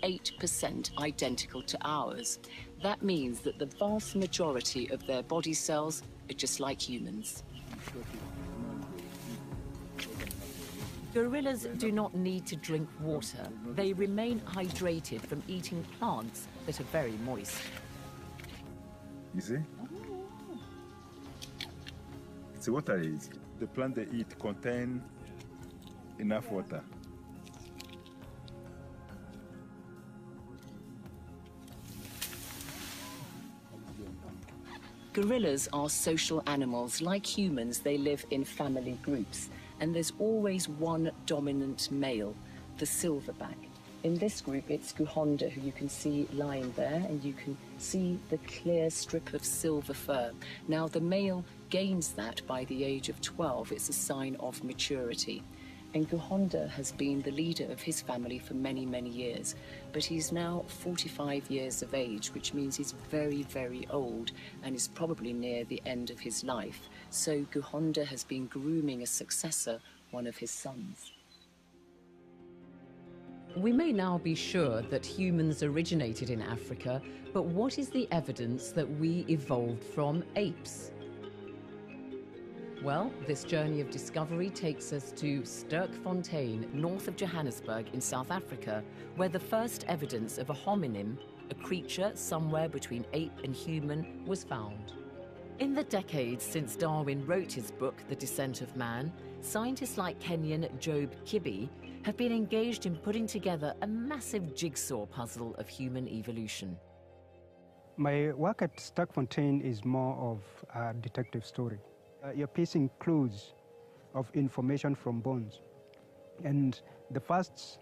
98% identical to ours. That means that the vast majority of their body cells are just like humans. Gorillas do not need to drink water. They remain hydrated from eating plants that are very moist. You see? It's water is. The plant they eat contain enough water. Gorillas are social animals. Like humans, they live in family groups. And there's always one dominant male, the silverback. In this group, it's Guhonda, who you can see lying there, and you can see the clear strip of silver fur. Now, the male gains that by the age of 12. It's a sign of maturity. And Guhonda has been the leader of his family for many, many years. But he's now 45 years of age, which means he's very, very old and is probably near the end of his life. So Guhonda has been grooming a successor, one of his sons. We may now be sure that humans originated in Africa, but what is the evidence that we evolved from apes? Well, this journey of discovery takes us to Sterkfontein, north of Johannesburg in South Africa, where the first evidence of a hominin, a creature somewhere between ape and human, was found. In the decades since Darwin wrote his book, The Descent of Man, scientists like Kenyan Job Kibbe have been engaged in putting together a massive jigsaw puzzle of human evolution. My work at Sterkfontein is more of a detective story. You're piecing clues of information from bones. And the first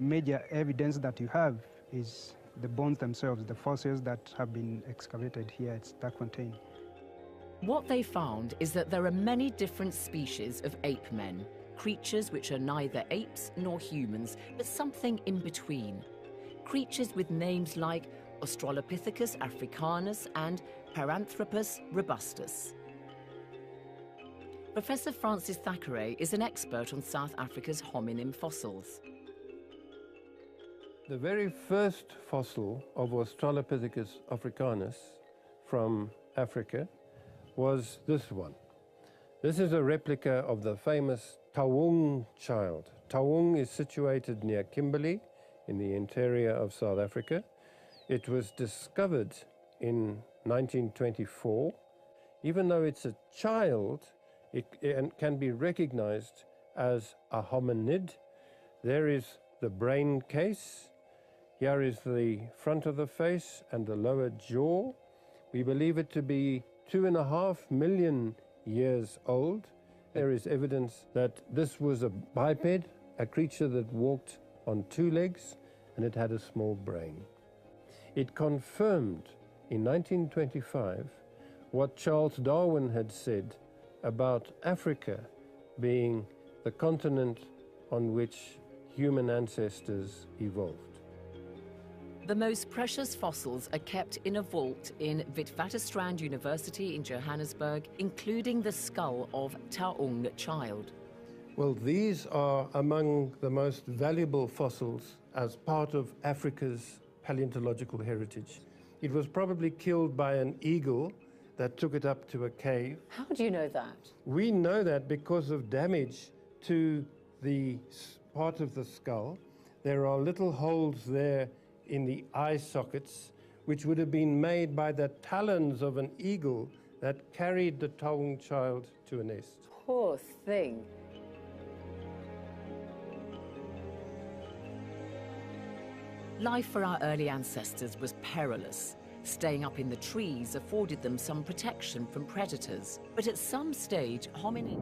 major evidence that you have is the bones themselves, the fossils that have been excavated here at Sterkfontein. What they found is that there are many different species of ape men, creatures which are neither apes nor humans, but something in between. Creatures with names like Australopithecus africanus and Paranthropus robustus. Professor Francis Thackeray is an expert on South Africa's hominin fossils. The very first fossil of Australopithecus africanus from Africa was this one. This is a replica of the famous Taung child. Taung is situated near Kimberley in the interior of South Africa. It was discovered in 1924. Even though it's a child, it can be recognized as a hominid. There is the brain case. Here is the front of the face and the lower jaw. We believe it to be 2.5 million years old. There is evidence that this was a biped, a creature that walked on 2 legs, and it had a small brain. It confirmed in 1925 what Charles Darwin had said about Africa being the continent on which human ancestors evolved. The most precious fossils are kept in a vault in Witwatersrand University in Johannesburg, including the skull of Taung child. Well, these are among the most valuable fossils as part of Africa's paleontological heritage. It was probably killed by an eagle that took it up to a cave. How do you know that? We know that because of damage to the part of the skull. There are little holes there in the eye sockets, which would have been made by the talons of an eagle that carried the Taung child to a nest. Poor thing. Life for our early ancestors was perilous. Staying up in the trees afforded them some protection from predators. But at some stage, hominin...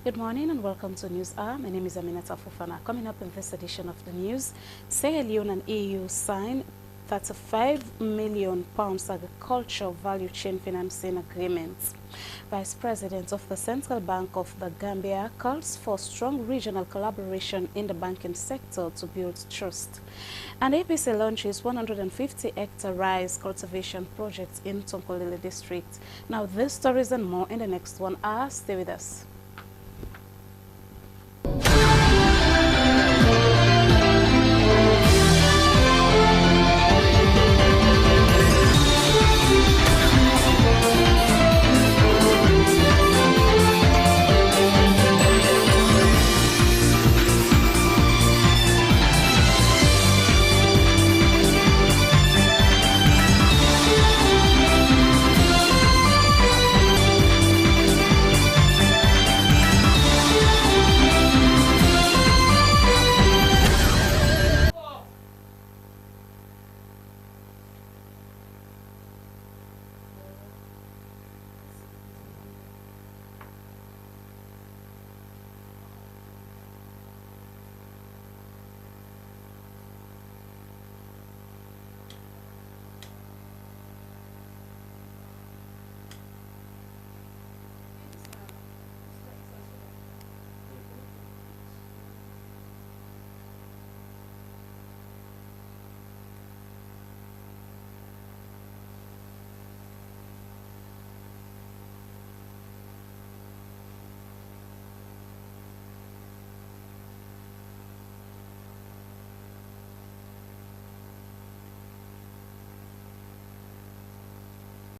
Good morning and welcome to News Hour. My name is Aminata Fufana. Coming up in this edition of the news, Sierra Leone and EU sign £35 million agricultural value chain financing agreements. Vice President of the Central Bank of the Gambia calls for strong regional collaboration in the banking sector to build trust. And APC launches 150-hectare rice cultivation project in Tonkolili district. Now, these stories and more in the next 1 hour. Stay with us.